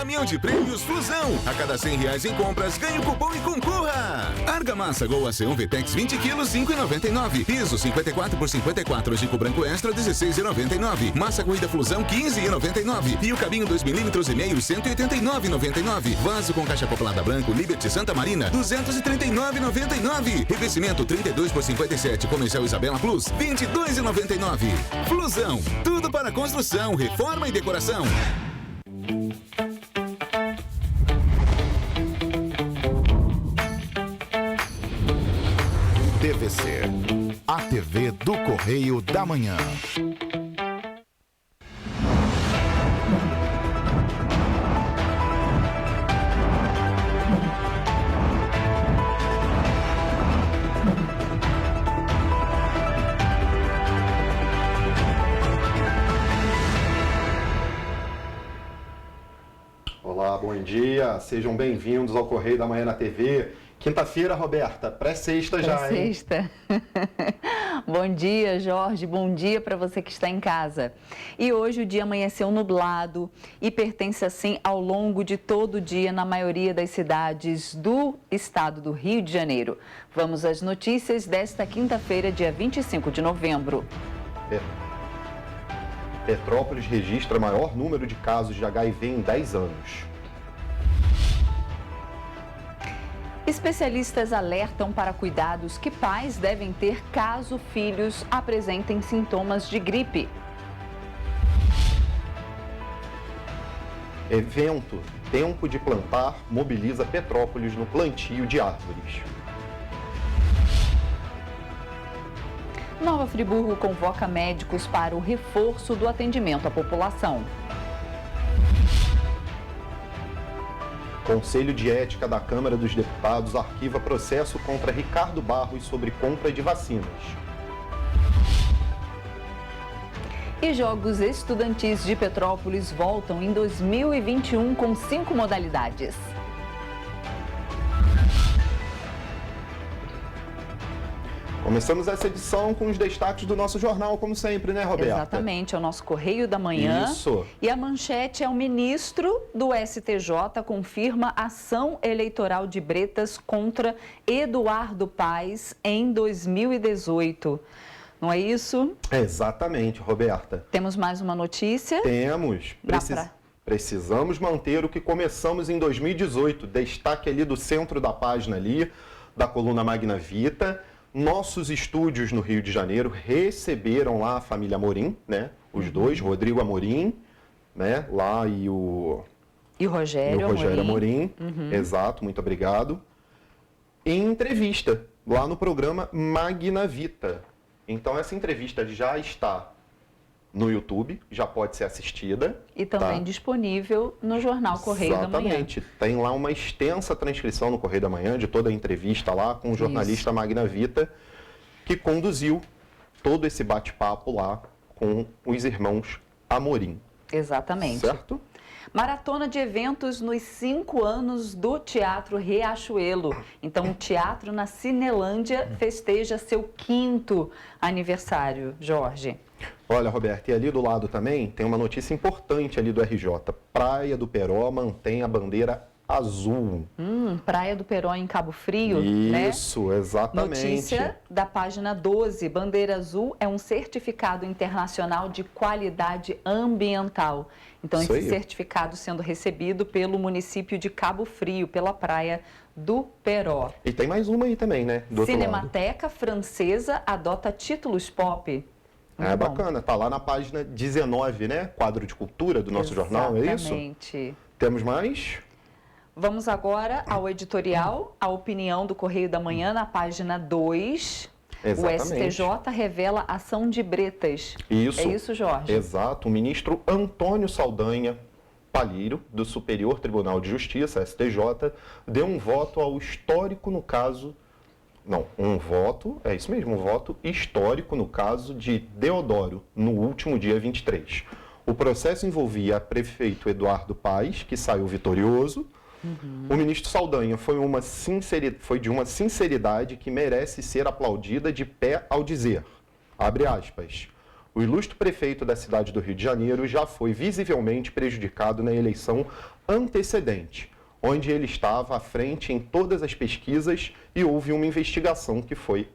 Caminhão de prêmios Flusão. A cada R$100 em compras, ganhe o cupom e concorra. Argamassa Gol AC1 Vtex 20 quilos, R$5,99. Piso 54 por 54, Gico Branco Extra, R$16,99. Massa corrida Flusão, R$15,99. E o cabinho 2,5 mm, R$189,99. Vaso com caixa acoplada branco, Liberty Santa Marina, R$239,99. Revestimento 32 por 57, Comercial Isabela Plus, R$22,99. Flusão, tudo para construção, reforma e decoração. TVC, a TV do Correio da Manhã. Olá, bom dia, sejam bem-vindos ao Correio da Manhã na TV. Quinta-feira, Roberta, pré-sexta já, hein? Pré-sexta. Bom dia, Jorge, bom dia para você que está em casa. E hoje o dia amanheceu nublado e pertence assim ao longo de todo o dia na maioria das cidades do estado do Rio de Janeiro. Vamos às notícias desta quinta-feira, dia 25 de novembro. Petrópolis registra maior número de casos de HIV em 10 anos. Especialistas alertam para cuidados que pais devem ter caso filhos apresentem sintomas de gripe. Evento Tempo de Plantar mobiliza Petrópolis no plantio de árvores. Nova Friburgo convoca médicos para o reforço do atendimento à população. Conselho de Ética da Câmara dos Deputados arquiva processo contra Ricardo Barros sobre compra de vacinas. E Jogos Estudantis de Petrópolis voltam em 2021 com 5 modalidades. Começamos essa edição com os destaques do nosso jornal, como sempre, né, Roberta? Exatamente, é o nosso Correio da Manhã. Isso. E a manchete é: o ministro do STJ confirma ação eleitoral de Bretas contra Eduardo Paes em 2018. Não é isso? Exatamente, Roberta. Temos mais uma notícia? Temos. Precisamos manter o que começamos em 2018. Destaque ali do centro da página ali, da coluna Magna Vita. Nossos estúdios no Rio de Janeiro receberam lá a família Amorim, né? Os dois, Rodrigo Amorim, né? Lá e o Rogério Amorim. Exato, muito obrigado. Em entrevista, lá no programa Magna Vita. Então, essa entrevista já está no YouTube, já pode ser assistida. E também disponível no jornal Correio da Manhã. Exatamente. Tem lá uma extensa transcrição no Correio da Manhã de toda a entrevista lá com o jornalista Magna Vita, que conduziu todo esse bate-papo lá com os irmãos Amorim. Exatamente. Certo? Maratona de eventos nos 5 anos do Teatro Riachuelo. Então, o Teatro na Cinelândia festeja seu 5º aniversário, Jorge. Olha, Roberto, e ali do lado também tem uma notícia importante ali do RJ. Praia do Peró mantém a bandeira azul. Praia do Peró em Cabo Frio, né? Isso, exatamente. Notícia da página 12. Bandeira azul é um certificado internacional de qualidade ambiental. Então, esse certificado sendo recebido pelo município de Cabo Frio, pela Praia do Peró. E tem mais uma aí também, né? Do Cinemateca Francesa adota títulos pop. É bacana, tá lá na página 19, né? Quadro de cultura do nosso jornal, é isso? Exatamente. Temos mais? Vamos agora ao editorial, a opinião do Correio da Manhã, na página 2. Exatamente. O STJ revela ação de Bretas. Isso. É isso, Jorge? Exato. O ministro Antônio Saldanha Palheiro, do Superior Tribunal de Justiça, STJ, deu um voto ao histórico no caso... Não, um voto, é isso mesmo, um voto histórico no caso de Deodoro, no último dia 23. O processo envolvia prefeito Eduardo Paes, que saiu vitorioso. O ministro Saldanha foi de uma sinceridade que merece ser aplaudida de pé ao dizer, abre aspas, o ilustre prefeito da cidade do Rio de Janeiro já foi visivelmente prejudicado na eleição antecedente, onde ele estava à frente em todas as pesquisas e houve uma investigação que foi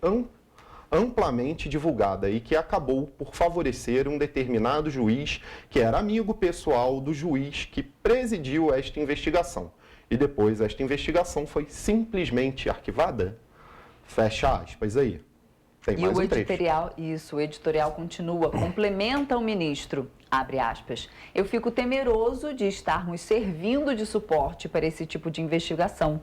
amplamente divulgada e que acabou por favorecer um determinado juiz que era amigo pessoal do juiz que presidiu esta investigação. E depois esta investigação foi simplesmente arquivada. Fecha aspas aí. Tem mais um trecho. O editorial continua, complementa o ministro, abre aspas. Eu fico temeroso de estarmos servindo de suporte para esse tipo de investigação.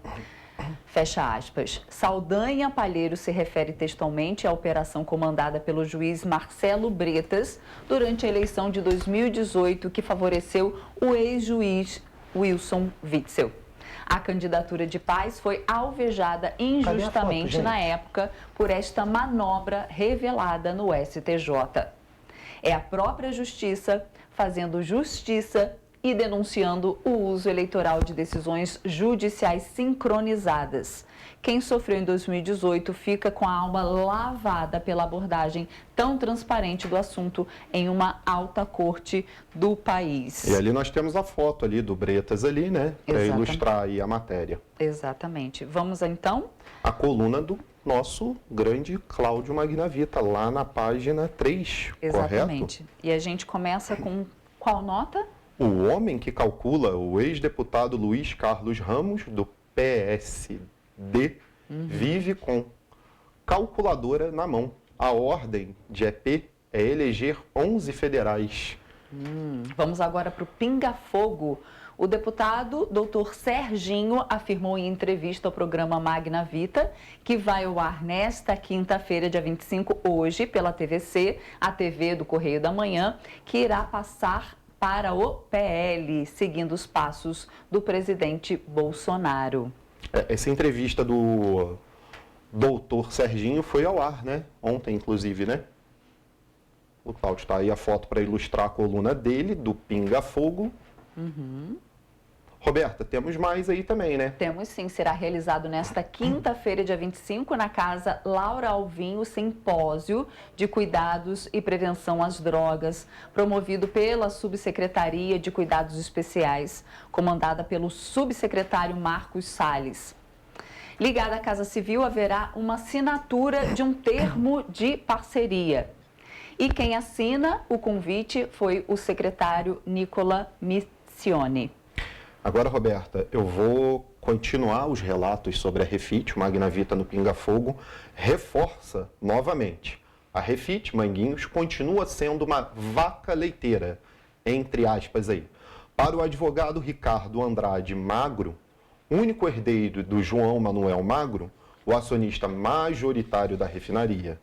Fecha aspas. Saldanha Palheiro se refere textualmente à operação comandada pelo juiz Marcelo Bretas durante a eleição de 2018, que favoreceu o ex-juiz Wilson Witzel. A candidatura de Paes foi alvejada injustamente na época por esta manobra revelada no STJ. É a própria justiça fazendo justiça e denunciando o uso eleitoral de decisões judiciais sincronizadas. Quem sofreu em 2018 fica com a alma lavada pela abordagem tão transparente do assunto em uma alta corte do país. E ali nós temos a foto ali do Bretas ali, né? Para ilustrar aí a matéria. Exatamente. Vamos então? A coluna do nosso grande Cláudio Magnavita, lá na página 3, Exatamente. Correto? E a gente começa com qual nota? O homem que calcula, o ex-deputado Luiz Carlos Ramos, do PSD, vive com calculadora na mão. A ordem de EP é eleger 11 federais. Vamos agora para o Pinga-Fogo. O deputado Dr. Serginho afirmou em entrevista ao programa Magna Vita, que vai ao ar nesta quinta-feira, dia 25, hoje, pela TVC, a TV do Correio da Manhã, que irá passar para o PL, seguindo os passos do presidente Bolsonaro. Essa entrevista do doutor Serginho foi ao ar, né? Ontem, inclusive, né? O Cláudio está aí a foto para ilustrar a coluna dele, do Pinga Fogo. Roberta, temos mais aí também, né? Temos sim, será realizado nesta quinta-feira, dia 25, na Casa Laura Alvim, o simpósio de cuidados e prevenção às drogas, promovido pela Subsecretaria de Cuidados Especiais, comandada pelo subsecretário Marcos Salles. Ligada à Casa Civil, haverá uma assinatura de um termo de parceria. E quem assina o convite foi o secretário Nicola Missione. Agora, Roberta, eu vou continuar os relatos sobre a Refit. O Magna Vita no Pinga Fogo reforça novamente. A Refit Manguinhos continua sendo uma vaca leiteira, entre aspas aí. Para o advogado Ricardo Andrade Magro, único herdeiro do João Manuel Magro, o acionista majoritário da refinaria.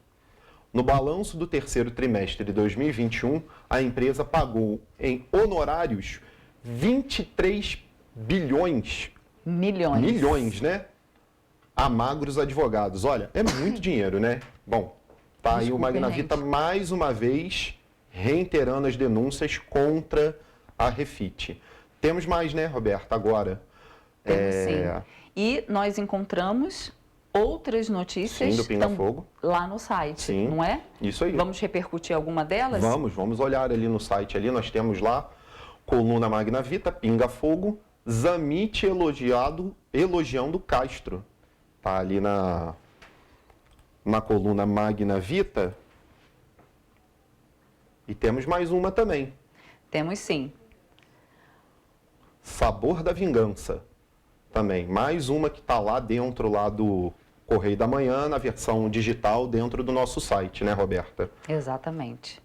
No balanço do terceiro trimestre de 2021, a empresa pagou em honorários 23 bilhões. Milhões, né? A Magros Advogados. Olha, é muito dinheiro, né? Bom, tá aí o Magna Vita mais uma vez reiterando as denúncias contra a Refit. Temos mais, né, Roberta, agora? Temos sim. E nós encontramos outras notícias do Pinga Fogo lá no site, sim, não é? Isso aí. Vamos repercutir alguma delas? Vamos olhar ali no site. Ali nós temos lá, coluna Magna Vita, Pinga Fogo, Zamit elogiando Castro. Tá ali na coluna Magna Vita. E temos mais uma também. Temos sim. Sabor da Vingança. Também, mais uma que está lá dentro lá do Correio da Manhã, na versão digital dentro do nosso site, né, Roberta? Exatamente.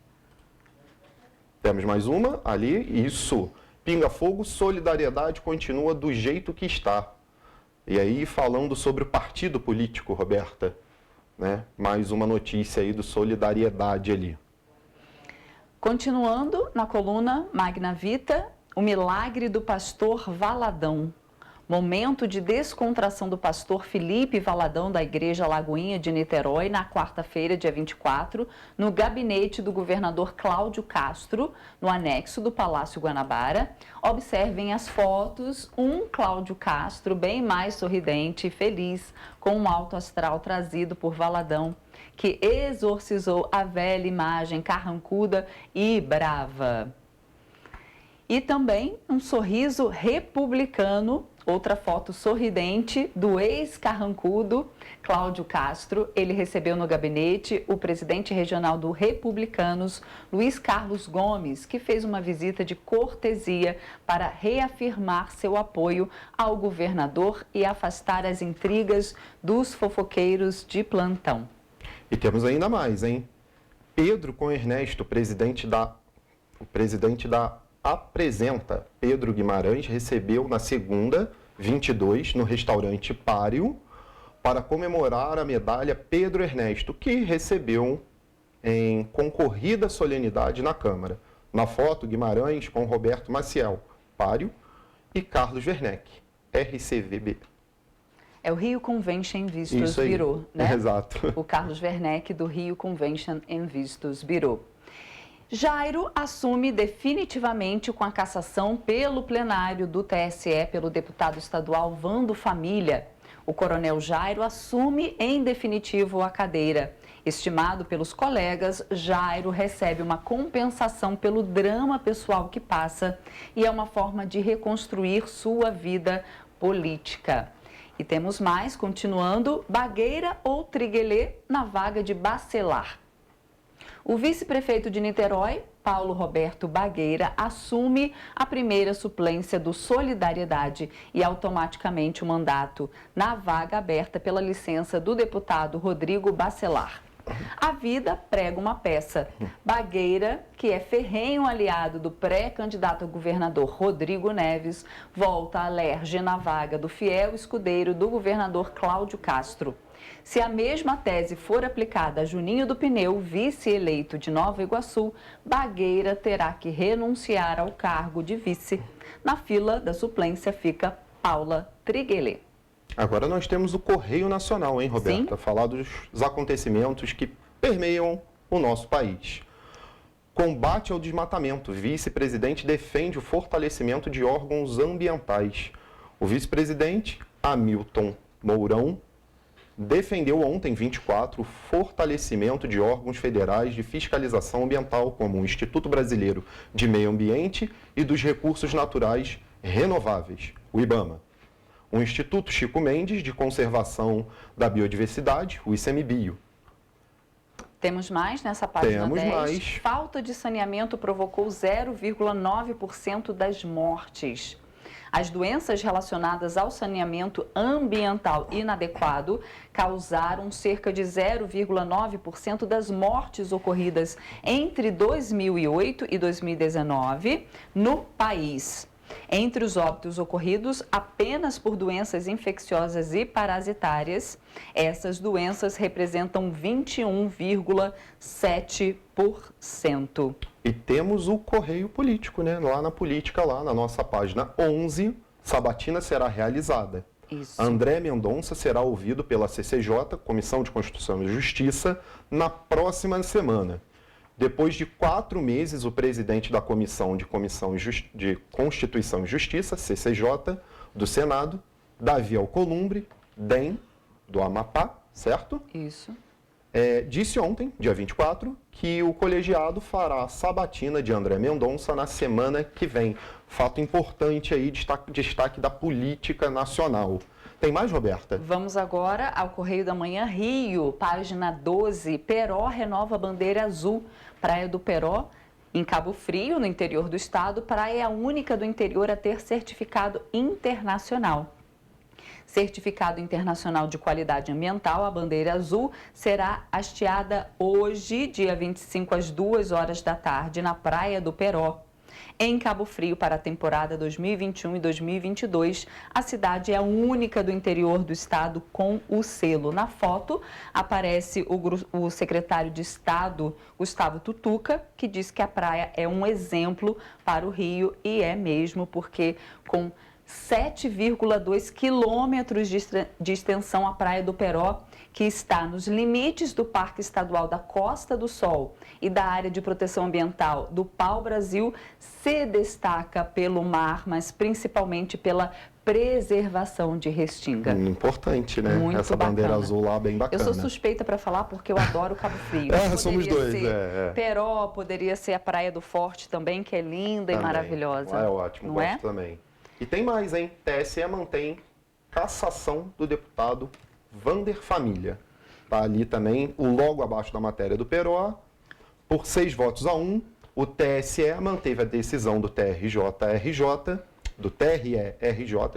Temos mais uma ali, isso. Pinga Fogo, solidariedade continua do jeito que está. E aí, falando sobre o partido político, Roberta, né? Mais uma notícia aí do Solidariedade ali. Continuando na coluna Magna Vita, o milagre do pastor Valadão. Momento de descontração do pastor Felipe Valadão, da Igreja Lagoinha de Niterói, na quarta-feira, dia 24, no gabinete do governador Cláudio Castro, no anexo do Palácio Guanabara. Observem as fotos, Cláudio Castro bem mais sorridente e feliz, com um alto astral trazido por Valadão, que exorcizou a velha imagem carrancuda e brava. E também um sorriso republicano, outra foto sorridente do ex-carrancudo Cláudio Castro. Ele recebeu no gabinete o presidente regional do Republicanos, Luiz Carlos Gomes, que fez uma visita de cortesia para reafirmar seu apoio ao governador e afastar as intrigas dos fofoqueiros de plantão. E temos ainda mais, hein? Pedro com Ernesto, o presidente da Apresenta, Pedro Guimarães, recebeu na segunda, 22, no restaurante Pário, para comemorar a medalha Pedro Ernesto, que recebeu em concorrida solenidade na Câmara. Na foto, Guimarães com Roberto Maciel, Pário, e Carlos Werneck, RCVB. É o Rio Convention Vistos Bureau, né? Exato. O Carlos Werneck do Rio Convention Vistos Bureau. Jairo assume definitivamente com a cassação pelo plenário do TSE pelo deputado estadual Vando Família. O coronel Jairo assume em definitivo a cadeira. Estimado pelos colegas, Jairo recebe uma compensação pelo drama pessoal que passa e é uma forma de reconstruir sua vida política. E temos mais, continuando, Bagueira ou Triguelê na vaga de Bacelar. O vice-prefeito de Niterói, Paulo Roberto Bagueira, assume a primeira suplência do Solidariedade e automaticamente o mandato na vaga aberta pela licença do deputado Rodrigo Bacelar. A vida prega uma peça. Bagueira, que é ferrenho aliado do pré-candidato a governador Rodrigo Neves, volta a alerge na vaga do fiel escudeiro do governador Cláudio Castro. Se a mesma tese for aplicada a Juninho do Pneu, vice-eleito de Nova Iguaçu, Bagueira terá que renunciar ao cargo de vice. Na fila da suplência fica Paula Triguelê. Agora nós temos o Correio Nacional, hein, Roberta? Sim. Falar dos acontecimentos que permeiam o nosso país. Combate ao desmatamento. Vice-presidente defende o fortalecimento de órgãos ambientais. O vice-presidente, Hamilton Mourão, defendeu ontem, 24, o fortalecimento de órgãos federais de fiscalização ambiental, como o Instituto Brasileiro de Meio Ambiente e dos Recursos Naturais Renováveis, o IBAMA. O Instituto Chico Mendes de Conservação da Biodiversidade, o ICMBio. Temos mais nessa página 10. Mais. Falta de saneamento provocou 0,9% das mortes. As doenças relacionadas ao saneamento ambiental inadequado causaram cerca de 0,9% das mortes ocorridas entre 2008 e 2019 no país. Entre os óbitos ocorridos apenas por doenças infecciosas e parasitárias, essas doenças representam 21,7%. E temos o Correio Político, né? Lá na política, lá na nossa página 11, sabatina será realizada. Isso. André Mendonça será ouvido pela CCJ, Comissão de Constituição e Justiça, na próxima semana. Depois de 4 meses, o presidente da Comissão de Constituição e Justiça, CCJ, do Senado, Davi Alcolumbre, DEM, do Amapá, certo? Isso. Disse ontem, dia 24, que o colegiado fará a sabatina de André Mendonça na semana que vem. Fato importante aí, destaque da política nacional. Tem mais, Roberta? Vamos agora ao Correio da Manhã, Rio, página 12. Peró renova bandeira azul. Praia do Peró, em Cabo Frio, no interior do estado, praia é a única do interior a ter certificado internacional. Certificado internacional de qualidade ambiental, a bandeira azul será hasteada hoje, dia 25, às 2 horas da tarde, na Praia do Peró. Em Cabo Frio, para a temporada 2021 e 2022, a cidade é a única do interior do estado com o selo. Na foto, aparece o secretário de Estado, Gustavo Tutuca, que diz que a praia é um exemplo para o Rio, e é mesmo, porque com 7,2 quilômetros de extensão, a Praia do Peró que está nos limites do Parque Estadual da Costa do Sol e da Área de Proteção Ambiental do Pau-Brasil, se destaca pelo mar, mas principalmente pela preservação de restinga. Importante, né? Muito essa bacana. bandeira azul lá, bem bacana. Eu sou suspeita para falar porque eu adoro Cabo Frio. Somos dois, Peró, poderia ser a Praia do Forte também, que é linda também. e maravilhosa. É ótimo, não gosto é? também. E tem mais, hein? TSE mantém cassação do deputado Vander Família. Tá ali também, logo abaixo da matéria do Peró, por 6-1, o TSE manteve a decisão do TRE-RJ,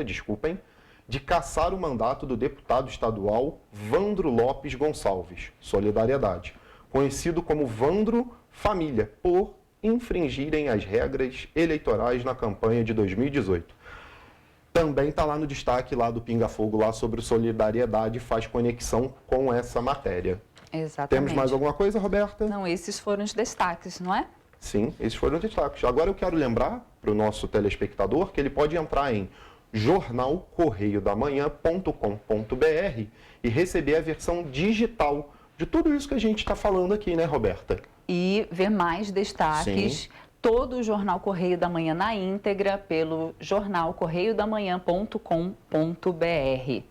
desculpem, de cassar o mandato do deputado estadual Vandro Lopes Gonçalves, Solidariedade, conhecido como Vandro Família, por infringirem as regras eleitorais na campanha de 2018. Também está lá no destaque lá do Pinga Fogo, lá sobre o Solidariedade, faz conexão com essa matéria. Exatamente. Temos mais alguma coisa, Roberta? Não, esses foram os destaques, não é? Sim, esses foram os destaques. Agora eu quero lembrar para o nosso telespectador que ele pode entrar em jornalcorreiodamanhã.com.br e receber a versão digital de tudo isso que a gente está falando aqui, né, Roberta? E ver mais destaques. Sim. Todo o Jornal Correio da Manhã na íntegra pelo jornalcorreiodamanhã.com.br.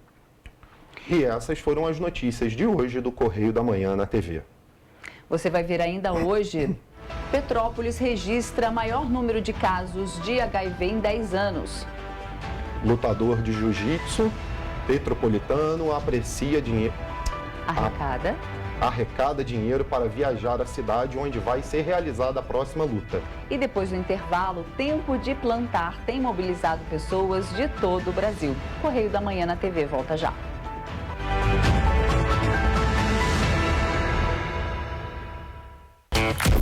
E essas foram as notícias de hoje do Correio da Manhã na TV. Você vai ver ainda hoje, Petrópolis registra maior número de casos de HIV em 10 anos. Lutador de jiu-jitsu petropolitano aprecia dinheiro. Arrecada dinheiro para viajar à cidade onde vai ser realizada a próxima luta. E depois do intervalo, Tempo de Plantar tem mobilizado pessoas de todo o Brasil. Correio da Manhã na TV volta já.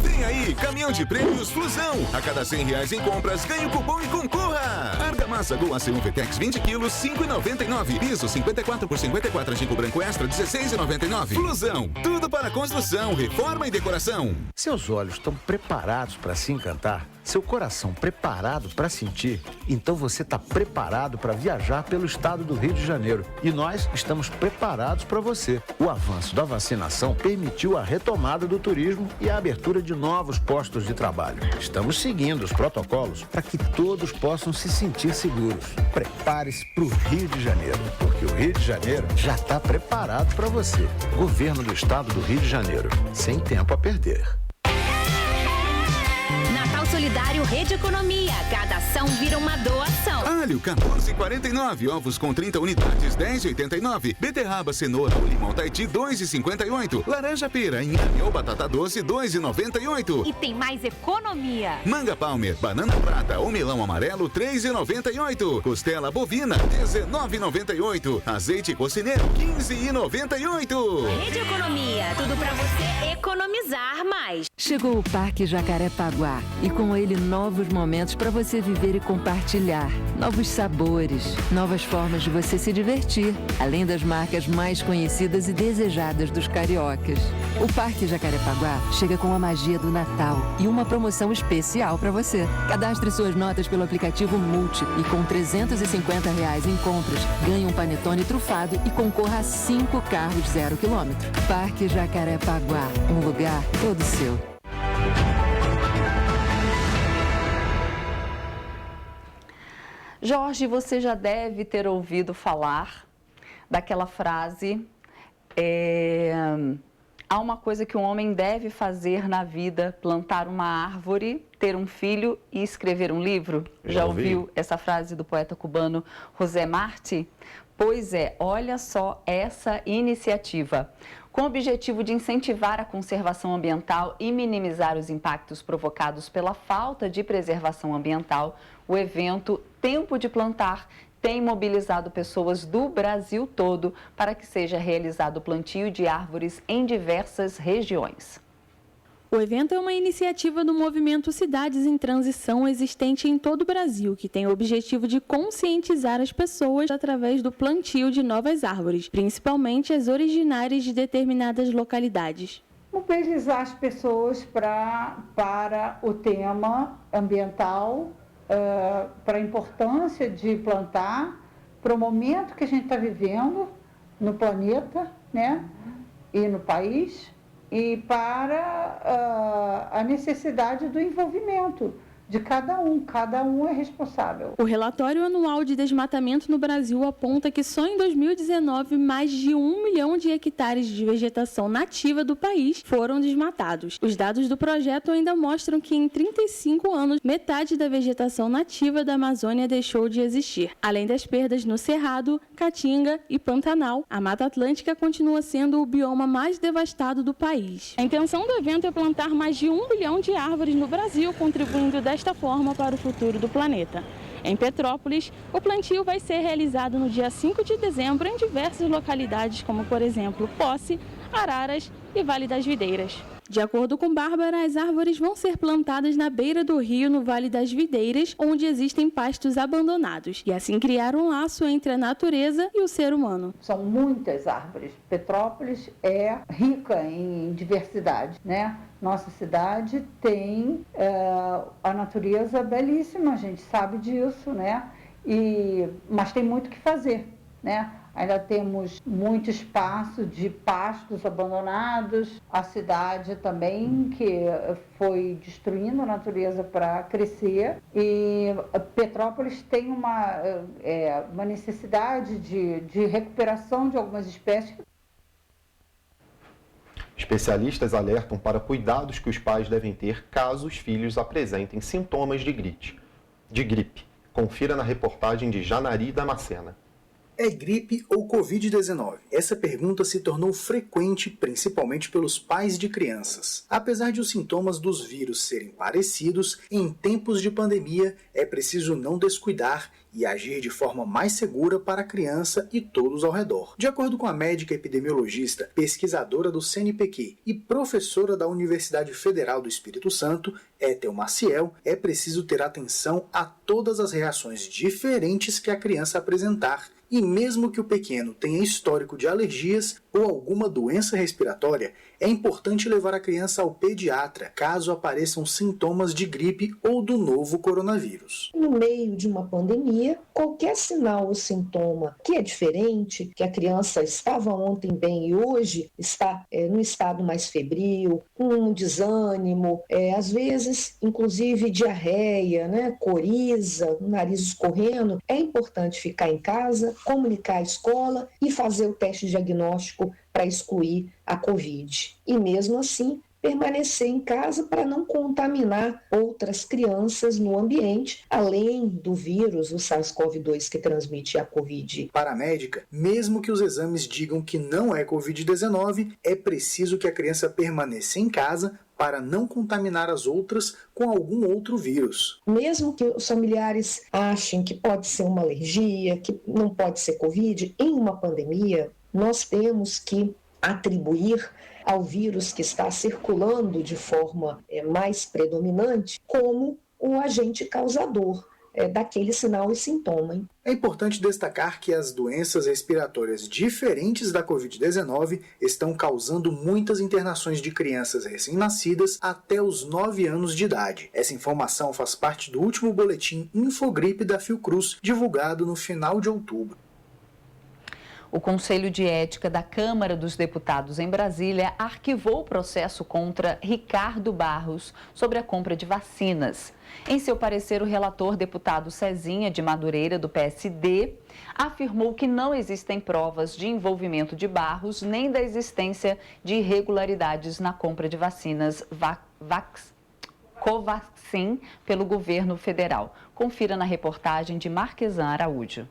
Vem aí, caminhão de prêmios Flusão. A cada R$100 em compras, ganhe o cupom e concorra. Argamassa Gol AC1 Vetex 20 quilos, R$5,99. Piso 54 por 54 Ginkgo Branco Extra, R$16,99. Flusão, tudo para construção, reforma e decoração. Seus olhos estão preparados para se encantar? Seu coração preparado para sentir? Então você está preparado para viajar pelo estado do Rio de Janeiro. E nós estamos preparados para você. O avanço da vacinação permitiu a retomada do turismo e a abertura de novos postos de trabalho. Estamos seguindo os protocolos para que todos possam se sentir seguros. Prepare-se para o Rio de Janeiro, porque o Rio de Janeiro já está preparado para você. Governo do Estado do Rio de Janeiro. Sem tempo a perder. Natal Solidário Rede Economia. Cada ação vira uma doação. Alho, 14,49. Ovos com 30 unidades, 10,89. Beterraba, cenoura ou limão Tahiti, 2,58. Laranja pera, inhame ou batata doce, 2,98. E tem mais economia. Manga Palmer, banana prata ou melão amarelo, 3,98. Costela bovina, 19,98. Azeite cocineiro, 15,98. Rede Economia. Tudo pra você economizar mais. Chegou o Parque Jacarepaguá e com ele novos momentos para você viver e compartilhar. Novos sabores, novas formas de você se divertir, além das marcas mais conhecidas e desejadas dos cariocas. O Parque Jacarepaguá chega com a magia do Natal e uma promoção especial para você. Cadastre suas notas pelo aplicativo Multi e com R$350 em compras, ganhe um panetone trufado e concorra a 5 carros 0 km. Parque Jacarepaguá, um lugar todo seu. Jorge, você já deve ter ouvido falar daquela frase: há uma coisa que um homem deve fazer na vida, plantar uma árvore, ter um filho e escrever um livro. Já ouviu essa frase do poeta cubano José Martí? Pois é, olha só essa iniciativa. Com o objetivo de incentivar a conservação ambiental e minimizar os impactos provocados pela falta de preservação ambiental, o evento Tempo de Plantar tem mobilizado pessoas do Brasil todo para que seja realizado o plantio de árvores em diversas regiões. O evento é uma iniciativa do movimento Cidades em Transição existente em todo o Brasil, que tem o objetivo de conscientizar as pessoas através do plantio de novas árvores, principalmente as originárias de determinadas localidades. Mobilizar as pessoas para o tema ambiental, para a importância de plantar, para o momento que a gente está vivendo no planeta, né, e no país, e para a necessidade do envolvimento de cada um é responsável. O relatório anual de desmatamento no Brasil aponta que só em 2019 mais de 1 milhão de hectares de vegetação nativa do país foram desmatados. Os dados do projeto ainda mostram que em 35 anos, metade da vegetação nativa da Amazônia deixou de existir. Além das perdas no Cerrado, Caatinga e Pantanal, a Mata Atlântica continua sendo o bioma mais devastado do país. A intenção do evento é plantar mais de 1 bilhão de árvores no Brasil, contribuindo desta forma para o futuro do planeta. Em Petrópolis, o plantio vai ser realizado no dia 5 de dezembro em diversas localidades, como, por exemplo, Posse, Araras e Vale das Videiras. De acordo com Bárbara, as árvores vão ser plantadas na beira do rio, no Vale das Videiras, onde existem pastos abandonados, e assim criar um laço entre a natureza e o ser humano. São muitas árvores. Petrópolis é rica em diversidade, né? Nossa cidade tem a natureza belíssima, a gente sabe disso, né? Mas tem muito o que fazer, né? Ainda temos muito espaço de pastos abandonados, a cidade também que foi destruindo a natureza para crescer, e Petrópolis tem uma necessidade de recuperação de algumas espécies. Especialistas alertam para cuidados que os pais devem ter caso os filhos apresentem sintomas de gripe. Confira na reportagem de Janari Damascena. É gripe ou Covid-19? Essa pergunta se tornou frequente, principalmente pelos pais de crianças. Apesar de os sintomas dos vírus serem parecidos, em tempos de pandemia é preciso não descuidar e agir de forma mais segura para a criança e todos ao redor. De acordo com a médica epidemiologista, pesquisadora do CNPq e professora da Universidade Federal do Espírito Santo, Ethel Maciel, é preciso ter atenção a todas as reações diferentes que a criança apresentar. E mesmo que o pequeno tenha histórico de alergias ou alguma doença respiratória, é importante levar a criança ao pediatra caso apareçam sintomas de gripe ou do novo coronavírus. No meio de uma pandemia, qualquer sinal ou sintoma que é diferente, que a criança estava ontem bem e hoje está no estado mais febril, com um desânimo, às vezes inclusive diarreia, né, coriza, nariz escorrendo, é importante ficar em casa, comunicar à escola e fazer o teste diagnóstico para excluir a Covid. E mesmo assim, permanecer em casa para não contaminar outras crianças no ambiente, além do vírus, o SARS-CoV-2 que transmite a Covid. Para a médica, mesmo que os exames digam que não é Covid-19, é preciso que a criança permaneça em casa para não contaminar as outras com algum outro vírus. Mesmo que os familiares achem que pode ser uma alergia, que não pode ser Covid, em uma pandemia, nós temos que atribuir ao vírus que está circulando de forma mais predominante como o agente causador daquele sinal e sintoma. Hein? É importante destacar que as doenças respiratórias diferentes da Covid-19 estão causando muitas internações de crianças recém-nascidas até os 9 anos de idade. Essa informação faz parte do último boletim Infogripe da Fiocruz, divulgado no final de outubro. O Conselho de Ética da Câmara dos Deputados em Brasília arquivou o processo contra Ricardo Barros sobre a compra de vacinas. Em seu parecer, o relator deputado Cezinha de Madureira, do PSD, afirmou que não existem provas de envolvimento de Barros nem da existência de irregularidades na compra de vacinas Covaxin pelo governo federal. Confira na reportagem de Marquesan Araújo.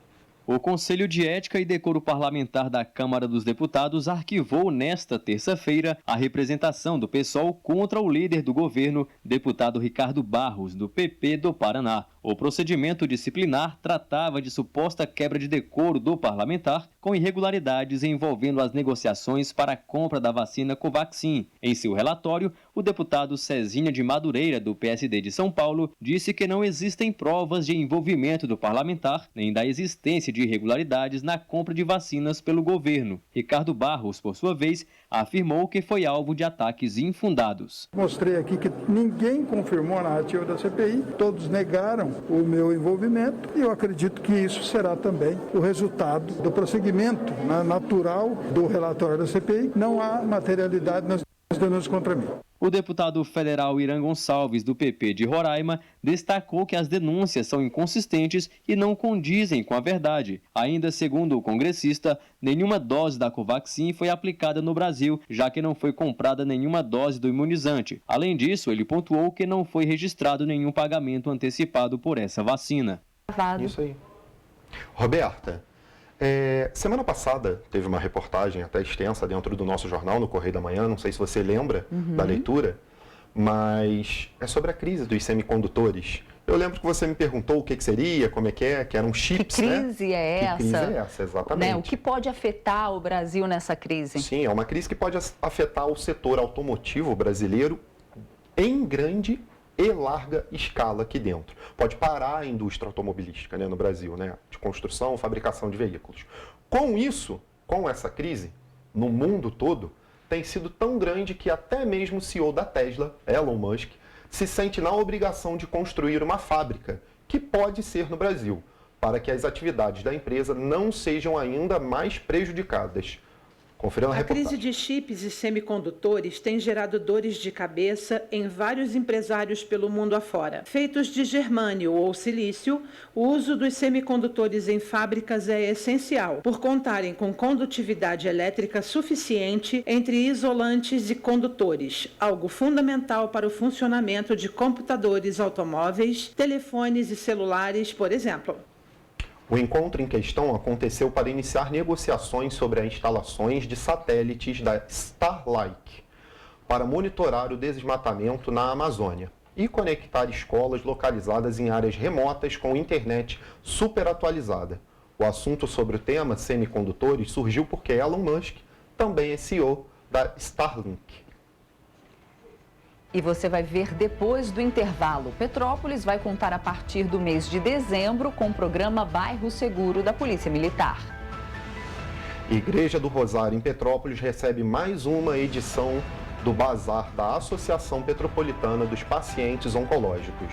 O Conselho de Ética e Decoro Parlamentar da Câmara dos Deputados arquivou nesta terça-feira a representação do PSOL contra o líder do governo, deputado Ricardo Barros, do PP do Paraná. O procedimento disciplinar tratava de suposta quebra de decoro do parlamentar com irregularidades envolvendo as negociações para a compra da vacina Covaxin. Em seu relatório, o deputado Cezinha de Madureira, do PSD de São Paulo, disse que não existem provas de envolvimento do parlamentar nem da existência de irregularidades na compra de vacinas pelo governo. Ricardo Barros, por sua vez, afirmou que foi alvo de ataques infundados. Mostrei aqui que ninguém confirmou a narrativa da CPI, todos negaram o meu envolvimento e eu acredito que isso será também o resultado do prosseguimento natural do relatório da CPI. Não há materialidade nas denúncias contra mim. O deputado federal Irã Gonçalves, do PP de Roraima, destacou que as denúncias são inconsistentes e não condizem com a verdade. Ainda segundo o congressista, nenhuma dose da Covaxin foi aplicada no Brasil, já que não foi comprada nenhuma dose do imunizante. Além disso, ele pontuou que não foi registrado nenhum pagamento antecipado por essa vacina. Isso aí. Roberta, semana passada teve uma reportagem até extensa dentro do nosso jornal, no Correio da Manhã, não sei se você lembra da leitura, mas é sobre a crise dos semicondutores. Eu lembro que você me perguntou o que seria, como é, que eram chips, que crise é essa? Que crise é essa, exatamente. Né? O que pode afetar o Brasil nessa crise? Sim, é uma crise que pode afetar o setor automotivo brasileiro em grande e larga escala aqui dentro. Pode parar a indústria automobilística, né, no Brasil, né, de construção, fabricação de veículos. Com isso, com essa crise, no mundo todo, tem sido tão grande que até mesmo o CEO da Tesla, Elon Musk, se sente na obrigação de construir uma fábrica, que pode ser no Brasil, para que as atividades da empresa não sejam ainda mais prejudicadas. Conferindo a reportagem. A crise de chips e semicondutores tem gerado dores de cabeça em vários empresários pelo mundo afora. Feitos de germânio ou silício, o uso dos semicondutores em fábricas é essencial, por contarem com condutividade elétrica suficiente entre isolantes e condutores, algo fundamental para o funcionamento de computadores, automóveis, telefones e celulares, por exemplo. O encontro em questão aconteceu para iniciar negociações sobre as instalações de satélites da Starlink para monitorar o desmatamento na Amazônia e conectar escolas localizadas em áreas remotas com internet superatualizada. O assunto sobre o tema semicondutores surgiu porque Elon Musk também é CEO da Starlink. E você vai ver depois do intervalo. Petrópolis vai contar a partir do mês de dezembro com o programa Bairro Seguro da Polícia Militar. Igreja do Rosário em Petrópolis recebe mais uma edição do Bazar da Associação Petropolitana dos Pacientes Oncológicos.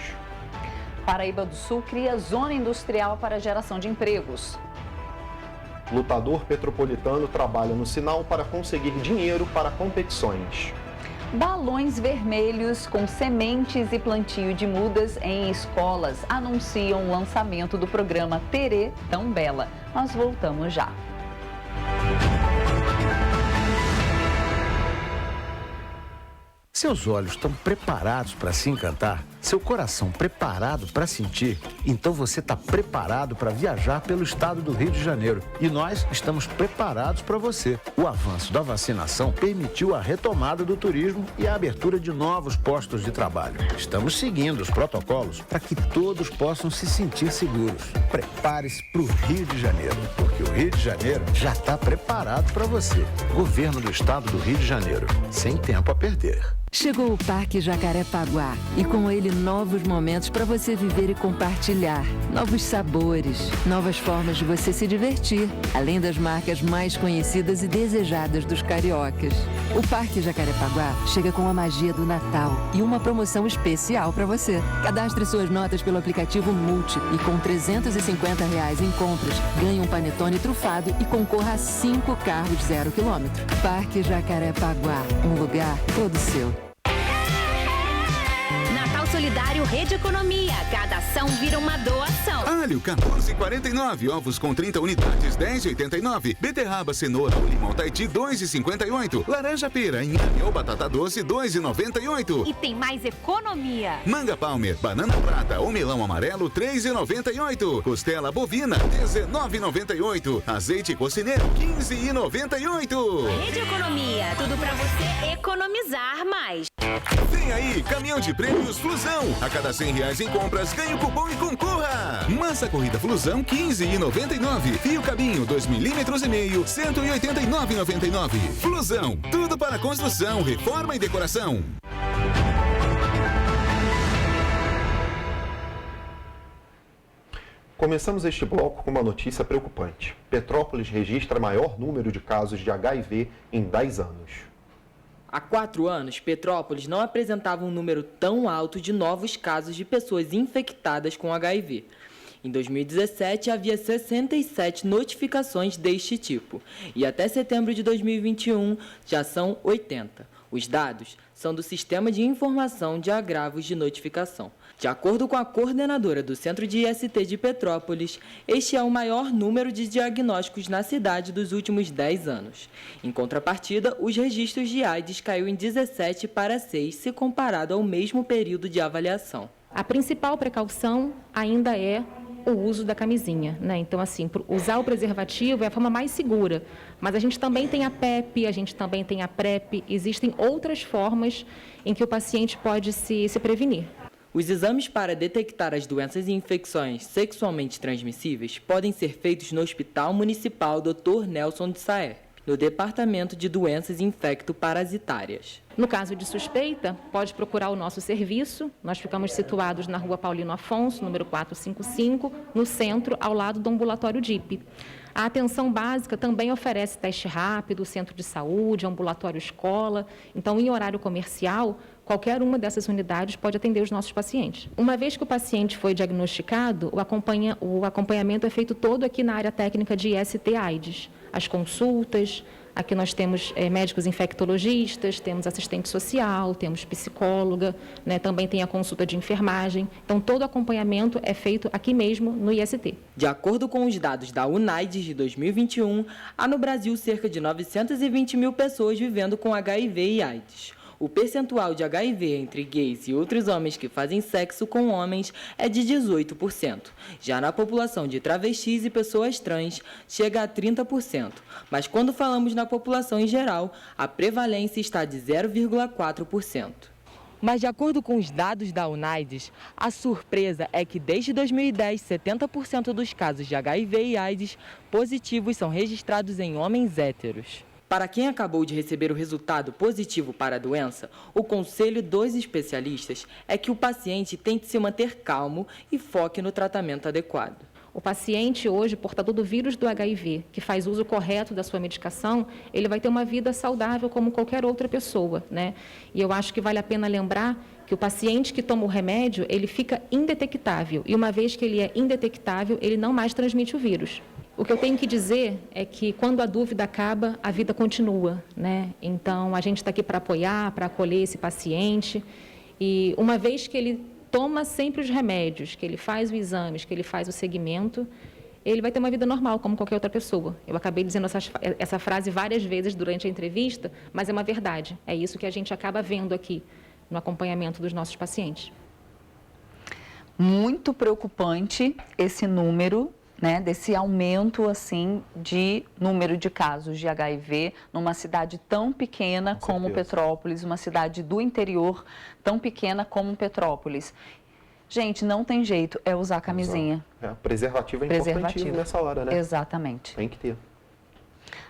Paraíba do Sul cria zona industrial para geração de empregos. Lutador petropolitano trabalha no Sinal para conseguir dinheiro para competições. Balões vermelhos com sementes e plantio de mudas em escolas anunciam o lançamento do programa Terê Tão Bela. Nós voltamos já. Seus olhos estão preparados para se encantar? Seu coração preparado para sentir? Então você está preparado para viajar pelo estado do Rio de Janeiro. E nós estamos preparados para você. O avanço da vacinação permitiu a retomada do turismo e a abertura de novos postos de trabalho. Estamos seguindo os protocolos para que todos possam se sentir seguros. Prepare-se para o Rio de Janeiro, porque o Rio de Janeiro já está preparado para você. Governo do estado do Rio de Janeiro. Sem tempo a perder. Chegou o Parque Jacarepaguá e com ele novos momentos para você viver e compartilhar. Novos sabores, novas formas de você se divertir, além das marcas mais conhecidas e desejadas dos cariocas. O Parque Jacarepaguá chega com a magia do Natal e uma promoção especial para você. Cadastre suas notas pelo aplicativo Multi e com R$350 em compras, ganhe um panetone trufado e concorra a 5 carros 0 km. Parque Jacarepaguá, um lugar todo seu. Solidário Rede Economia. Cada ação vira uma doação. Alho, 14,49. Ovos com 30 unidades, 10,89. Beterraba, cenoura ou limão Tahiti, 2,58. Laranja pera, inhame ou batata doce, 2,98. E tem mais economia. Manga Palmer, banana prata ou melão amarelo, 3,98. Costela bovina, 19,98. Azeite cocineiro, 15,98. Rede Economia, tudo pra você economizar mais. Vem aí, caminhão de prêmios Flusão. A cada R$100 em compras, ganhe o cupom e concorra. Massa corrida Flusão, 15,99. Fio cabinho, 2,5 milímetros, 189,99. Flusão, tudo para construção, reforma e decoração. Começamos este bloco com uma notícia preocupante. Petrópolis registra maior número de casos de HIV em 10 anos. Há 4 anos, Petrópolis não apresentava um número tão alto de novos casos de pessoas infectadas com HIV. Em 2017, havia 67 notificações deste tipo, e até setembro de 2021 já são 80. Os dados são do Sistema de Informação de Agravos de Notificação. De acordo com a coordenadora do Centro de IST de Petrópolis, este é o maior número de diagnósticos na cidade dos últimos 10 anos. Em contrapartida, os registros de AIDS caiu em 17 para 6, se comparado ao mesmo período de avaliação. A principal precaução ainda é o uso da camisinha, né? Então, assim, usar o preservativo é a forma mais segura. Mas a gente também tem a PEP, a gente também tem a PrEP, existem outras formas em que o paciente pode se prevenir. Os exames para detectar as doenças e infecções sexualmente transmissíveis podem ser feitos no Hospital Municipal Dr. Nelson de Saer, no Departamento de Doenças Infecto-Parasitárias. No caso de suspeita, pode procurar o nosso serviço. Nós ficamos situados na Rua Paulino Afonso, número 455, no centro, ao lado do ambulatório DIP. A atenção básica também oferece teste rápido, centro de saúde, ambulatório escola. Então, em horário comercial, qualquer uma dessas unidades pode atender os nossos pacientes. Uma vez que o paciente foi diagnosticado, o acompanhamento é feito todo aqui na área técnica de IST/AIDS. As consultas, aqui nós temos médicos infectologistas, temos assistente social, temos psicóloga, né? Também tem a consulta de enfermagem. Então, todo o acompanhamento é feito aqui mesmo no IST. De acordo com os dados da UNAIDS de 2021, há no Brasil cerca de 920 mil pessoas vivendo com HIV e AIDS. O percentual de HIV entre gays e outros homens que fazem sexo com homens é de 18%. Já na população de travestis e pessoas trans, chega a 30%. Mas quando falamos na população em geral, a prevalência está de 0,4%. Mas, de acordo com os dados da UNAIDS, a surpresa é que, desde 2010, 70% dos casos de HIV e AIDS positivos são registrados em homens héteros. Para quem acabou de receber o resultado positivo para a doença, o conselho dos especialistas é que o paciente tente se manter calmo e foque no tratamento adequado. O paciente hoje, portador do vírus do HIV, que faz uso correto da sua medicação, ele vai ter uma vida saudável como qualquer outra pessoa, né? E eu acho que vale a pena lembrar que o paciente que toma o remédio, ele fica indetectável. E uma vez que ele é indetectável, ele não mais transmite o vírus. O que eu tenho que dizer é que quando a dúvida acaba, a vida continua, né? Então, a gente está aqui para apoiar, para acolher esse paciente. E uma vez que ele toma sempre os remédios, que ele faz os exames, que ele faz o segmento, ele vai ter uma vida normal, como qualquer outra pessoa. Eu acabei dizendo essa frase várias vezes durante a entrevista, mas é uma verdade. É isso que a gente acaba vendo aqui no acompanhamento dos nossos pacientes. Muito preocupante esse número, né, desse aumento assim de número de casos de HIV numa cidade tão pequena como Petrópolis, uma cidade do interior tão pequena como Petrópolis. Gente, não tem jeito, é usar camisinha. Preservativo é importantíssimo nessa hora, né? Exatamente. Tem que ter.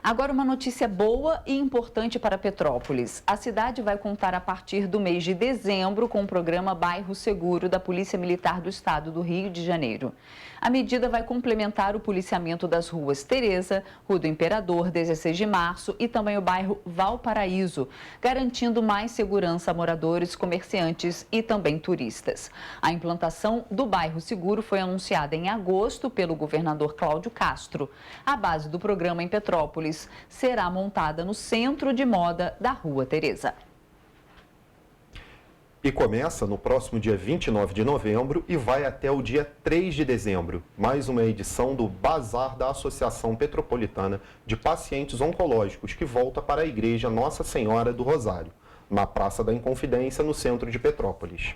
Agora, uma notícia boa e importante para Petrópolis. A cidade vai contar a partir do mês de dezembro com o programa Bairro Seguro da Polícia Militar do Estado do Rio de Janeiro. A medida vai complementar o policiamento das ruas Tereza, Rua do Imperador, 16 de março e também o bairro Valparaíso, garantindo mais segurança a moradores, comerciantes e também turistas. A implantação do Bairro Seguro foi anunciada em agosto pelo governador Cláudio Castro. A base do programa em Petrópolis será montada no Centro de Moda da Rua Tereza. E começa no próximo dia 29 de novembro e vai até o dia 3 de dezembro. Mais uma edição do Bazar da Associação Petropolitana de Pacientes Oncológicos, que volta para a Igreja Nossa Senhora do Rosário, na Praça da Inconfidência, no centro de Petrópolis.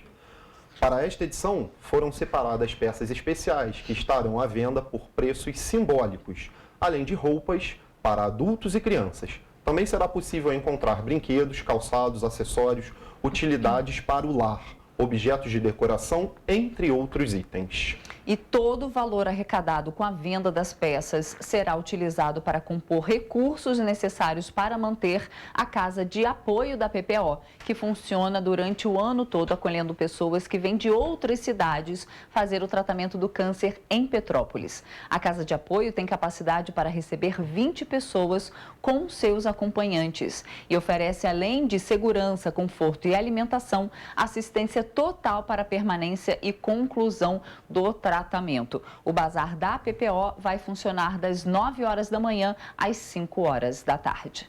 Para esta edição, foram separadas peças especiais que estarão à venda por preços simbólicos, além de roupas para adultos e crianças. Também será possível encontrar brinquedos, calçados, acessórios, utilidades para o lar, objetos de decoração, entre outros itens. E todo o valor arrecadado com a venda das peças será utilizado para compor recursos necessários para manter a Casa de Apoio da PPO, que funciona durante o ano todo, acolhendo pessoas que vêm de outras cidades fazer o tratamento do câncer em Petrópolis. A Casa de Apoio tem capacidade para receber 20 pessoas com seus acompanhantes e oferece, além de segurança, conforto e alimentação, assistência total para a permanência e conclusão do tratamento. O bazar da PPO vai funcionar das 9 horas da manhã às 5 horas da tarde.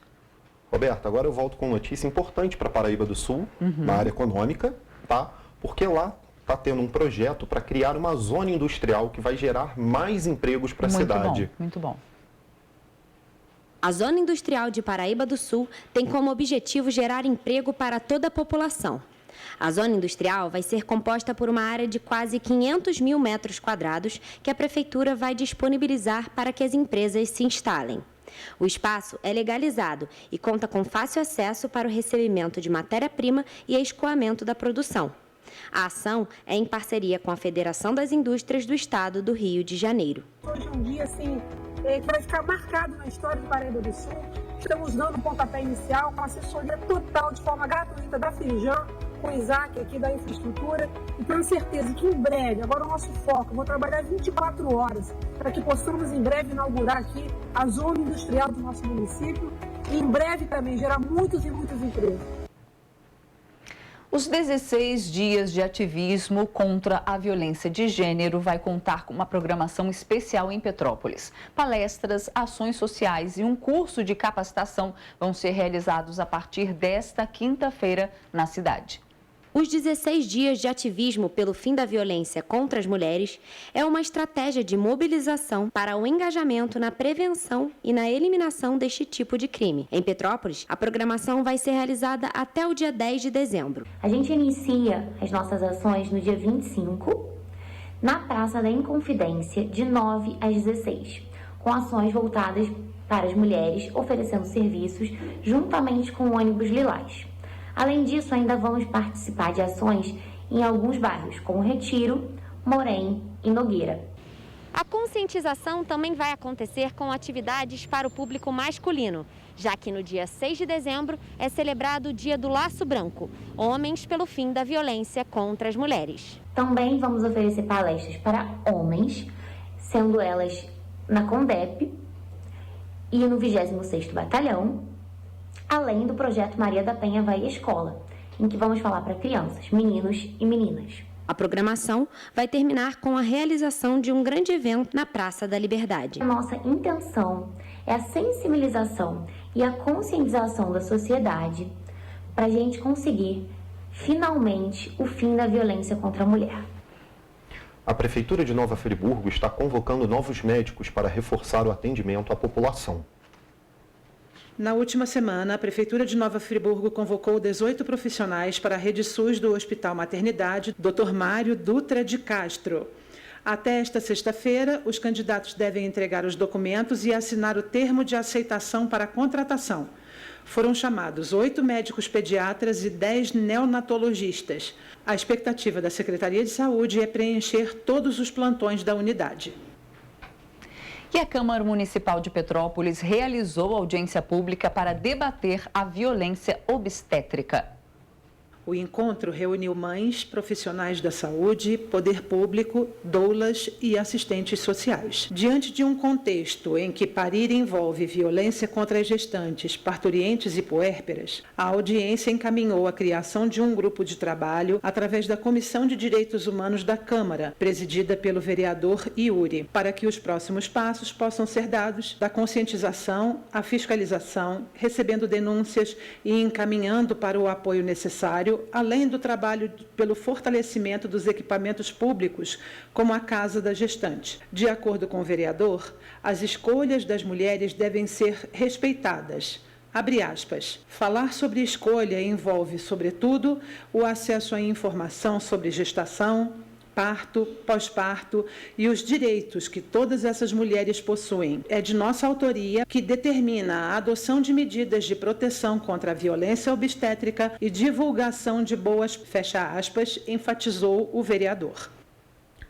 Roberto, agora eu volto com notícia importante para Paraíba do Sul, na área econômica, tá? Porque lá está tendo um projeto para criar uma zona industrial que vai gerar mais empregos para a cidade. Muito bom. A Zona Industrial de Paraíba do Sul tem como objetivo gerar emprego para toda a população. A zona industrial vai ser composta por uma área de quase 500 mil metros quadrados que a Prefeitura vai disponibilizar para que as empresas se instalem. O espaço é legalizado e conta com fácil acesso para o recebimento de matéria-prima e escoamento da produção. A ação é em parceria com a Federação das Indústrias do Estado do Rio de Janeiro. Hoje é um dia assim, que vai ficar marcado na história de Paraíba do Sul. Estamos dando um pontapé inicial com assessoria total de forma gratuita da Firjan, com o Isaac aqui da infraestrutura, e tenho certeza que em breve, agora o nosso foco, eu vou trabalhar 24 horas para que possamos em breve inaugurar aqui a zona industrial do nosso município e em breve também gerar muitos e muitos empregos. Os 16 dias de ativismo contra a violência de gênero vai contar com uma programação especial em Petrópolis. Palestras, ações sociais e um curso de capacitação vão ser realizados a partir desta quinta-feira na cidade. Os 16 dias de ativismo pelo fim da violência contra as mulheres é uma estratégia de mobilização para o engajamento na prevenção e na eliminação deste tipo de crime. Em Petrópolis, a programação vai ser realizada até o dia 10 de dezembro. A gente inicia as nossas ações no dia 25, na Praça da Inconfidência, de 9 às 16, com ações voltadas para as mulheres, oferecendo serviços juntamente com o ônibus Lilás. Além disso, ainda vamos participar de ações em alguns bairros, como Retiro, Morém e Nogueira. A conscientização também vai acontecer com atividades para o público masculino, já que no dia 6 de dezembro é celebrado o Dia do Laço Branco, Homens pelo Fim da Violência contra as Mulheres. Também vamos oferecer palestras para homens, sendo elas na CONDEP e no 26º Batalhão, além do projeto Maria da Penha Vai à Escola, em que vamos falar para crianças, meninos e meninas. A programação vai terminar com a realização de um grande evento na Praça da Liberdade. A nossa intenção é a sensibilização e a conscientização da sociedade para a gente conseguir, finalmente, o fim da violência contra a mulher. A Prefeitura de Nova Friburgo está convocando novos médicos para reforçar o atendimento à população. Na última semana, a Prefeitura de Nova Friburgo convocou 18 profissionais para a rede SUS do Hospital Maternidade Dr. Mário Dutra de Castro. Até esta sexta-feira, os candidatos devem entregar os documentos e assinar o termo de aceitação para a contratação. Foram chamados 8 médicos pediatras e 10 neonatologistas. A expectativa da Secretaria de Saúde é preencher todos os plantões da unidade. E a Câmara Municipal de Petrópolis realizou audiência pública para debater a violência obstétrica. O encontro reuniu mães, profissionais da saúde, poder público, doulas e assistentes sociais. Diante de um contexto em que parir envolve violência contra as gestantes, parturientes e puérperas, a audiência encaminhou a criação de um grupo de trabalho através da Comissão de Direitos Humanos da Câmara, presidida pelo vereador Yuri, para que os próximos passos possam ser dados da conscientização à fiscalização, recebendo denúncias e encaminhando para o apoio necessário, além do trabalho pelo fortalecimento dos equipamentos públicos, como a Casa da Gestante. De acordo com o vereador, as escolhas das mulheres devem ser respeitadas. Abre aspas. Falar sobre escolha envolve, sobretudo, o acesso à informação sobre gestação, parto, pós-parto e os direitos que todas essas mulheres possuem. É de nossa autoria que determina a adoção de medidas de proteção contra a violência obstétrica e divulgação de boas, fecha aspas, enfatizou o vereador.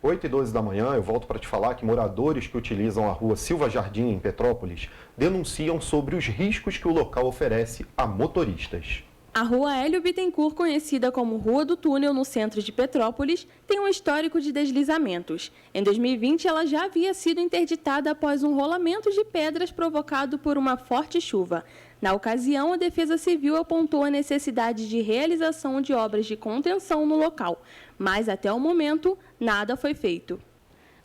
8h12 da manhã, eu volto para te falar que moradores que utilizam a rua Silva Jardim, em Petrópolis, denunciam sobre os riscos que o local oferece a motoristas. A rua Hélio Bittencourt, conhecida como Rua do Túnel, no centro de Petrópolis, tem um histórico de deslizamentos. Em 2020, ela já havia sido interditada após um rolamento de pedras provocado por uma forte chuva. Na ocasião, a Defesa Civil apontou a necessidade de realização de obras de contenção no local, mas até o momento, nada foi feito.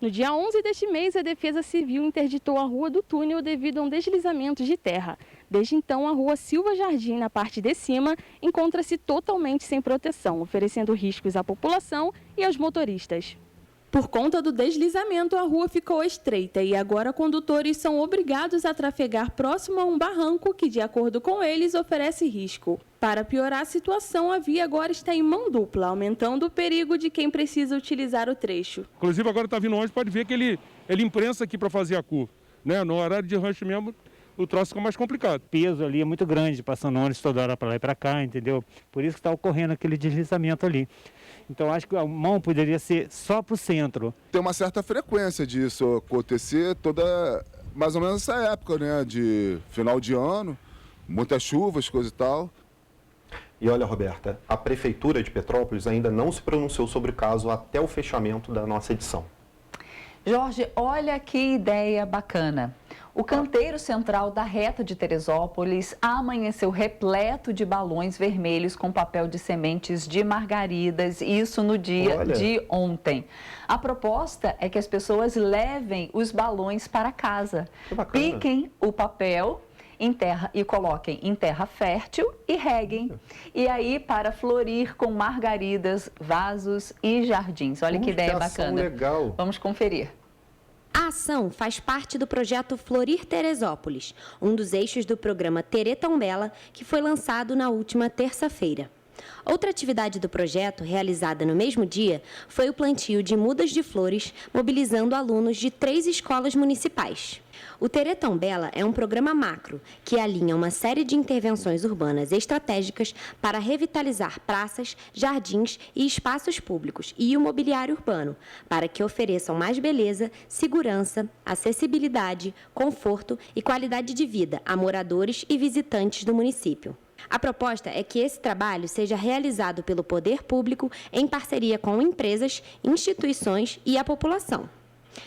No dia 11 deste mês, a Defesa Civil interditou a Rua do Túnel devido a um deslizamento de terra. Desde então, a Rua Silva Jardim, na parte de cima, encontra-se totalmente sem proteção, oferecendo riscos à população e aos motoristas. Por conta do deslizamento, a rua ficou estreita e agora condutores são obrigados a trafegar próximo a um barranco que, de acordo com eles, oferece risco. Para piorar a situação, a via agora está em mão dupla, aumentando o perigo de quem precisa utilizar o trecho. Inclusive, agora está vindo ônibus, pode ver que ele imprensa aqui para fazer a curva, né? No horário de rush mesmo, o troço fica mais complicado. O peso ali é muito grande, passando ônibus toda hora para lá e para cá, entendeu? Por isso que está ocorrendo aquele deslizamento ali. Então, acho que a mão poderia ser só para o centro. Tem uma certa frequência disso acontecer toda, mais ou menos essa época, né? De final de ano, muitas chuvas, coisa e tal. E olha, Roberta, a Prefeitura de Petrópolis ainda não se pronunciou sobre o caso até o fechamento da nossa edição. Jorge, olha que ideia bacana. O canteiro central da reta de Teresópolis amanheceu repleto de balões vermelhos com papel de sementes de margaridas, isso no dia de ontem. A proposta é que as pessoas levem os balões para casa, piquem o papel em terra e coloquem em terra fértil e reguem. E aí, para florir com margaridas, vasos e jardins. Olha que ideia bacana. Legal. Vamos conferir. A ação faz parte do projeto Florir Teresópolis, um dos eixos do programa Terê Tão Bela, que foi lançado na última terça-feira. Outra atividade do projeto, realizada no mesmo dia, foi o plantio de mudas de flores, mobilizando alunos de 3 escolas municipais. O Terê Tão Bela é um programa macro que alinha uma série de intervenções urbanas estratégicas para revitalizar praças, jardins e espaços públicos e o mobiliário urbano, para que ofereçam mais beleza, segurança, acessibilidade, conforto e qualidade de vida a moradores e visitantes do município. A proposta é que esse trabalho seja realizado pelo poder público em parceria com empresas, instituições e a população.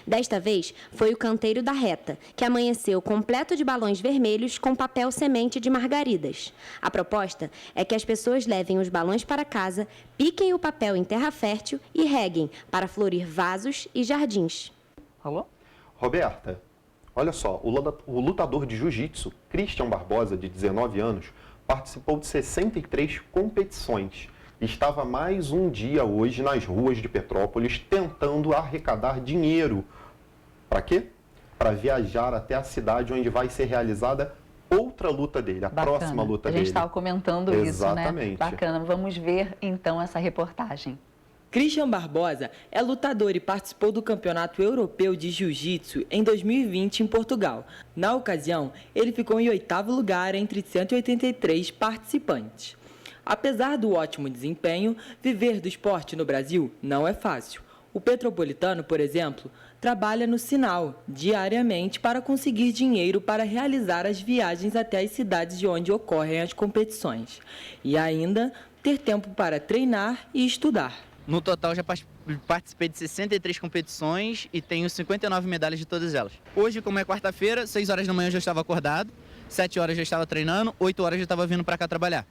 Desta vez, foi o canteiro da reta, que amanheceu completo de balões vermelhos com papel semente de margaridas. A proposta é que as pessoas levem os balões para casa, piquem o papel em terra fértil e reguem para florir vasos e jardins. Alô? Roberta, olha só, o lutador de jiu-jitsu, Christian Barbosa, de 19 anos, participou de 63 competições. Estava mais um dia hoje nas ruas de Petrópolis tentando arrecadar dinheiro. Para quê? Para viajar até a cidade onde vai ser realizada outra luta dele, a próxima luta dele. A gente estava comentando isso, né? Exatamente. Bacana. Vamos ver então essa reportagem. Christian Barbosa é lutador e participou do Campeonato Europeu de Jiu-Jitsu em 2020 em Portugal. Na ocasião, ele ficou em 8º lugar entre 183 participantes. Apesar do ótimo desempenho, viver do esporte no Brasil não é fácil. O petropolitano, por exemplo, trabalha no sinal diariamente para conseguir dinheiro para realizar as viagens até as cidades de onde ocorrem as competições. E ainda ter tempo para treinar e estudar. No total, já participei de 63 competições e tenho 59 medalhas de todas elas. Hoje, como é quarta-feira, 6 horas da manhã eu já estava acordado, 7 horas já estava treinando, 8 horas já estava vindo para cá trabalhar.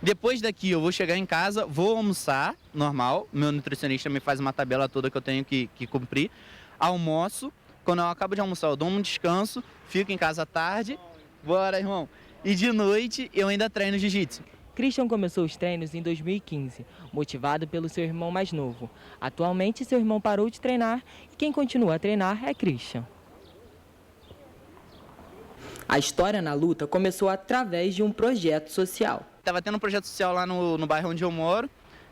Depois daqui eu vou chegar em casa, vou almoçar, normal, meu nutricionista me faz uma tabela toda que eu tenho que cumprir, almoço, quando eu acabo de almoçar eu dou um descanso, fico em casa à tarde, bora irmão, e de noite eu ainda treino jiu-jitsu. Christian começou os treinos em 2015, motivado pelo seu irmão mais novo. Atualmente seu irmão parou de treinar e quem continua a treinar é Christian. A história na luta começou através de um projeto social. Estava tendo um projeto social lá no bairro onde eu moro,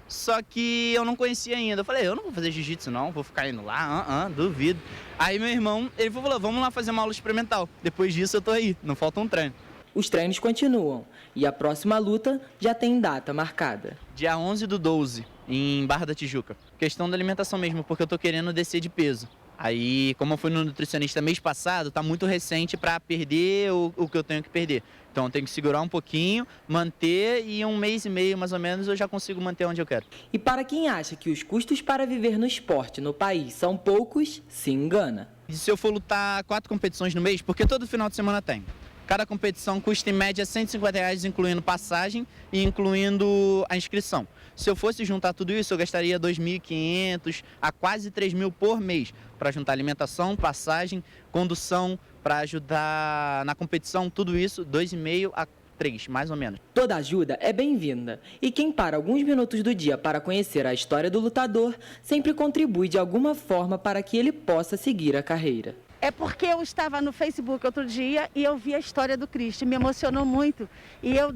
Só que eu não conhecia ainda. Eu falei, eu não vou fazer jiu-jitsu não, vou ficar indo lá, duvido. Aí meu irmão, ele falou, vamos lá fazer uma aula experimental. Depois disso eu tô aí, não falta um treino. Os treinos continuam e a próxima luta já tem data marcada. Dia 11/12, em Barra da Tijuca. Questão da alimentação mesmo, porque eu tô querendo descer de peso. Aí, como eu fui no nutricionista mês passado, tá muito recente para perder o que eu tenho que perder. Então, eu tenho que segurar um pouquinho, manter e 1 mês e meio, mais ou menos, eu já consigo manter onde eu quero. E para quem acha que os custos para viver no esporte no país são poucos, se engana. E se eu for lutar 4 competições no mês, porque todo final de semana tem. Cada competição custa em média R$150, incluindo passagem e incluindo a inscrição. Se eu fosse juntar tudo isso, eu gastaria R$2.500 a quase R$3.000 por mês para juntar alimentação, passagem, condução, para ajudar na competição, tudo isso, R$2.500 a R$3.000, mais ou menos. Toda ajuda é bem-vinda e quem para alguns minutos do dia para conhecer a história do lutador sempre contribui de alguma forma para que ele possa seguir a carreira. É porque eu estava no Facebook outro dia e eu vi a história do Christian, me emocionou muito. E eu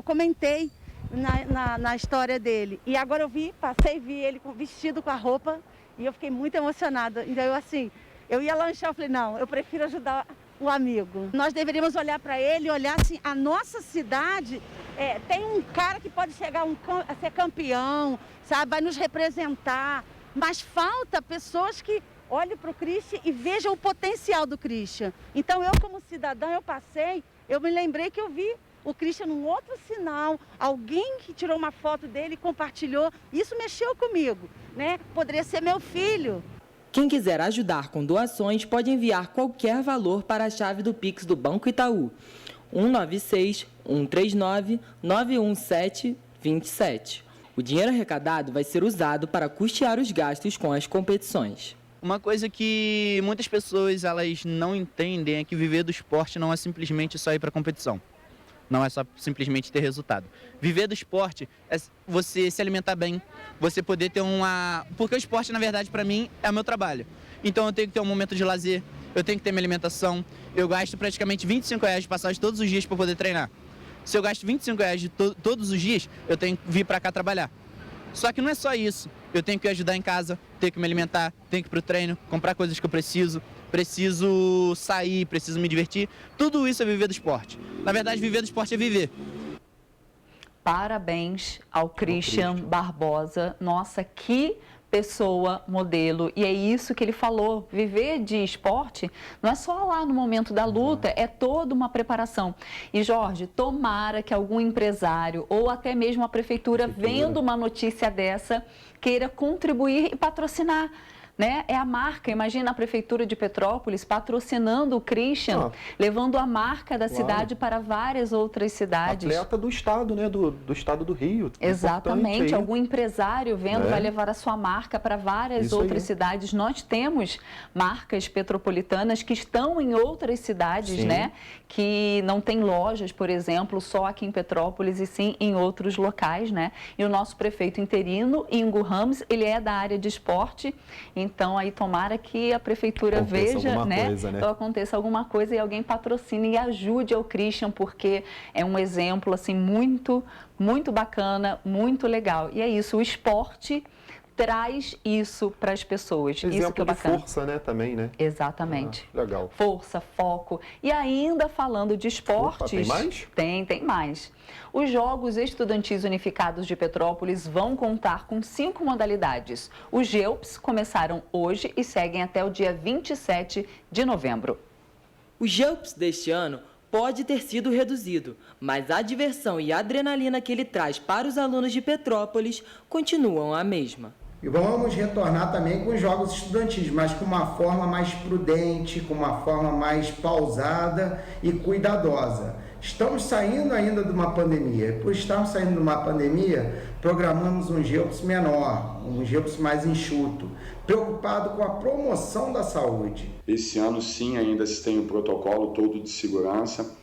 comentei na história dele. E agora eu vi ele vestido com a roupa e eu fiquei muito emocionada. Então eu ia lanchar, eu falei, não, eu prefiro ajudar o amigo. Nós deveríamos olhar para ele e olhar assim, a nossa cidade tem um cara que pode chegar a ser campeão, sabe, vai nos representar. Mas falta pessoas que olhe para o Christian e veja o potencial do Christian. Então eu como cidadã, eu me lembrei que eu vi o Christian num outro sinal, alguém que tirou uma foto dele e compartilhou, isso mexeu comigo, né? Poderia ser meu filho. Quem quiser ajudar com doações pode enviar qualquer valor para a chave do Pix do Banco Itaú, 196-139-917-27. O dinheiro arrecadado vai ser usado para custear os gastos com as competições. Uma coisa que muitas pessoas elas não entendem é que viver do esporte não é simplesmente só ir para a competição. Não é só simplesmente ter resultado. Viver do esporte é você se alimentar bem, você poder ter Porque o esporte, na verdade, para mim, é o meu trabalho. Então eu tenho que ter um momento de lazer, eu tenho que ter minha alimentação. Eu gasto praticamente R$25 de passagem todos os dias para poder treinar. Se eu gasto R$25 todos os dias, eu tenho que vir para cá trabalhar. Só que não é só isso. Eu tenho que ajudar em casa, tenho que me alimentar, tenho que ir pro treino, comprar coisas que eu preciso sair, preciso me divertir. Tudo isso é viver do esporte. Na verdade, viver do esporte é viver. Parabéns ao Christian Barbosa. Nossa, que pessoa, modelo. E é isso que ele falou. Viver de esporte não é só lá no momento da luta, é toda uma preparação. E, Jorge, tomara que algum empresário ou até mesmo a prefeitura, vendo uma notícia dessa, queira contribuir e patrocinar. Né? É a marca, imagina a Prefeitura de Petrópolis patrocinando o Christian, levando a marca da cidade para várias outras cidades. Atleta do estado, né? Do estado do Rio. Exatamente, algum empresário vendo vai levar a sua marca para várias outras cidades. Nós temos marcas petropolitanas que estão em outras cidades, né? Que não tem lojas, por exemplo, só aqui em Petrópolis e sim em outros locais, né? E o nosso prefeito interino, Ingo Ramos, ele é da área de esporte. Então, aí tomara que a prefeitura veja, né? Então, aconteça alguma coisa e alguém patrocine e ajude ao Christian, porque é um exemplo, assim, muito, muito bacana, muito legal. E é isso, o esporte traz isso para as pessoas. Exemplo isso que é bacana. De força, né, também, né? Exatamente. Legal. Força, foco. E ainda falando de esportes... Tem mais? Tem mais. Os Jogos Estudantis Unificados de Petrópolis vão contar com 5 modalidades. Os GEUPS começaram hoje e seguem até o dia 27 de novembro. O GEUPS deste ano pode ter sido reduzido, mas a diversão e a adrenalina que ele traz para os alunos de Petrópolis continuam a mesma. E vamos retornar também com os jogos estudantis, mas com uma forma mais prudente, com uma forma mais pausada e cuidadosa. Estamos saindo ainda de uma pandemia. Por estarmos saindo de uma pandemia, programamos um GEUPS menor, um GEUPS mais enxuto, preocupado com a promoção da saúde. Esse ano, sim, ainda se tem um protocolo todo de segurança.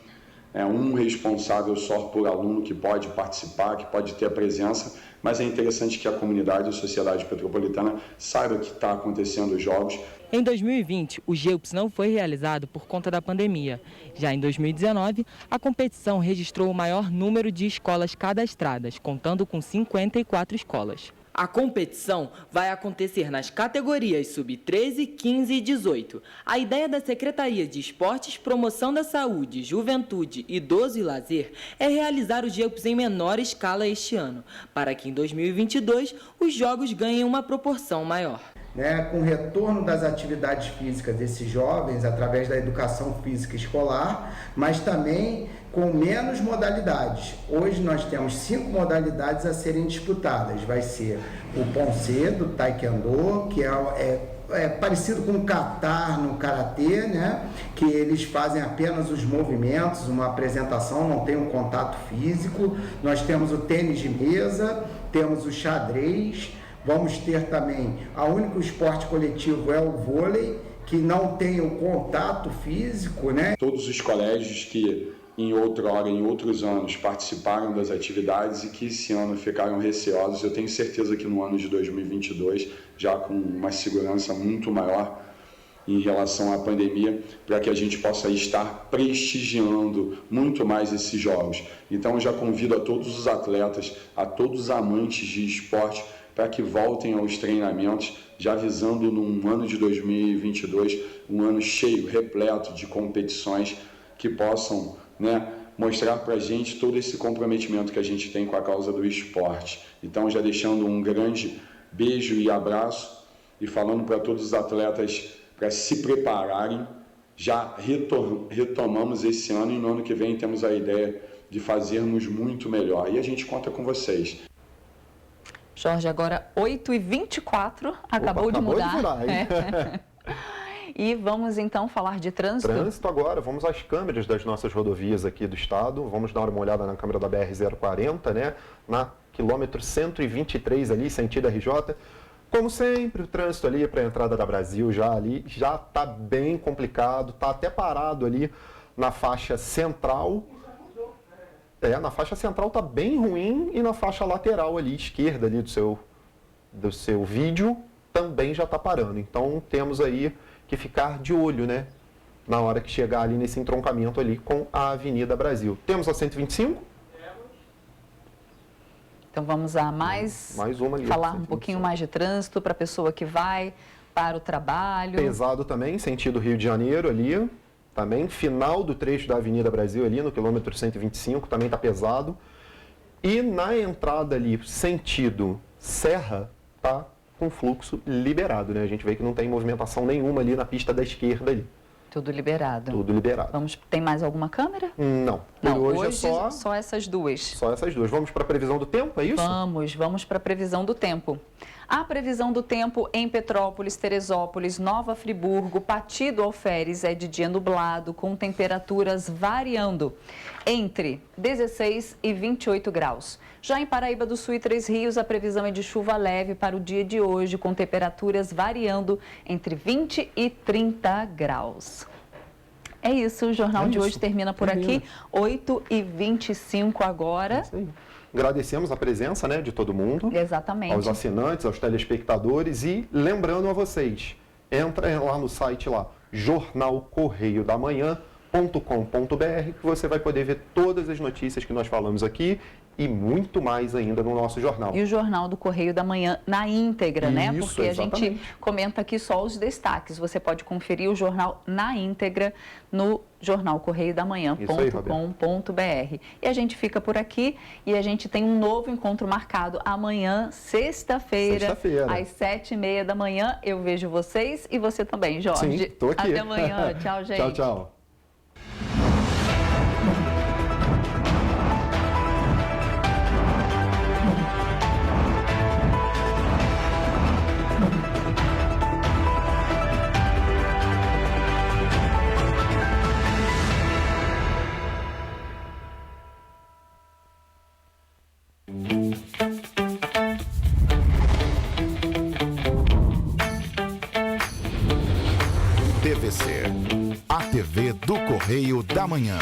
um responsável só por aluno que pode participar, que pode ter a presença, mas é interessante que a comunidade, a sociedade petropolitana saiba que está acontecendo os jogos. Em 2020, o GEUPS não foi realizado por conta da pandemia. Já em 2019, a competição registrou o maior número de escolas cadastradas, contando com 54 escolas. A competição vai acontecer nas categorias sub-13, 15 e 18. A ideia da Secretaria de Esportes, Promoção da Saúde, Juventude, Idoso e Lazer é realizar os GEUPS em menor escala este ano, para que em 2022 os jogos ganhem uma proporção maior. Com o retorno das atividades físicas desses jovens, através da educação física escolar, mas também com menos modalidades. Hoje nós temos 5 modalidades a serem disputadas. Vai ser o Poncê, do Taekwondo, que é parecido com o Kata no Karatê, né? Que eles fazem apenas os movimentos, uma apresentação, não tem um contato físico. Nós temos o tênis de mesa, temos o xadrez. Vamos ter também, o único esporte coletivo é o vôlei, que não tem o contato físico, né? Todos os colégios que em outra hora, em outros anos, participaram das atividades e que esse ano ficaram receosos, eu tenho certeza que no ano de 2022, já com uma segurança muito maior em relação à pandemia, para que a gente possa estar prestigiando muito mais esses jogos. Então eu já convido a todos os atletas, a todos os amantes de esporte, para que voltem aos treinamentos, já visando num ano de 2022, um ano cheio, repleto de competições que possam, mostrar para a gente todo esse comprometimento que a gente tem com a causa do esporte. Então, já deixando um grande beijo e abraço e falando para todos os atletas para se prepararem, já retomamos esse ano e no ano que vem temos a ideia de fazermos muito melhor. E a gente conta com vocês. Jorge, agora 8h24, acabou de mudar. De virar, hein? E vamos então falar de trânsito? Trânsito agora, vamos às câmeras das nossas rodovias aqui do estado, vamos dar uma olhada na câmera da BR-040, na quilômetro 123 ali, sentido RJ. Como sempre, o trânsito ali para a entrada da Brasil já está bem complicado, está até parado ali na faixa central. Na faixa central está bem ruim e na faixa lateral ali, esquerda ali do seu vídeo, também já está parando. Então temos aí que ficar de olho, na hora que chegar ali nesse entroncamento ali com a Avenida Brasil. Temos a 125? Então vamos a mais uma ali, falar um pouquinho mais de trânsito para a pessoa que vai para o trabalho. Pesado também, sentido Rio de Janeiro ali. Também, final do trecho da Avenida Brasil ali, no quilômetro 125, também está pesado. E na entrada ali, sentido Serra, está com fluxo liberado, A gente vê que não tem movimentação nenhuma ali na pista da esquerda ali. Tudo liberado. Tudo liberado. Tem mais alguma câmera? Não. Hoje é só essas duas. Só essas duas. Vamos para a previsão do tempo, é isso? Vamos para a previsão do tempo. A previsão do tempo em Petrópolis, Teresópolis, Nova Friburgo, Pati do Alferes é de dia nublado, com temperaturas variando entre 16 e 28 graus. Já em Paraíba do Sul e Três Rios, a previsão é de chuva leve para o dia de hoje, com temperaturas variando entre 20 e 30 graus. É isso, o Jornal de hoje termina por aqui, 8h25 agora. É isso aí. Agradecemos a presença de todo mundo. Exatamente. Aos assinantes, aos telespectadores e lembrando a vocês, entra lá no site jornalcorreiodamanhã.com.br que você vai poder ver todas as notícias que nós falamos aqui e muito mais ainda no nosso jornal. E o Jornal do Correio da Manhã na íntegra, Isso, Porque exatamente. A gente comenta aqui só os destaques. Você pode conferir o jornal na íntegra no jornalcorreiodamanhã.com.br. E a gente fica por aqui e a gente tem um novo encontro marcado amanhã, sexta-feira, às 7h30 da manhã. Eu vejo vocês e você também, Jorge. Sim, tô aqui. Até amanhã. Tchau, gente. Tchau, tchau. TVC, a TV do Correio da Manhã.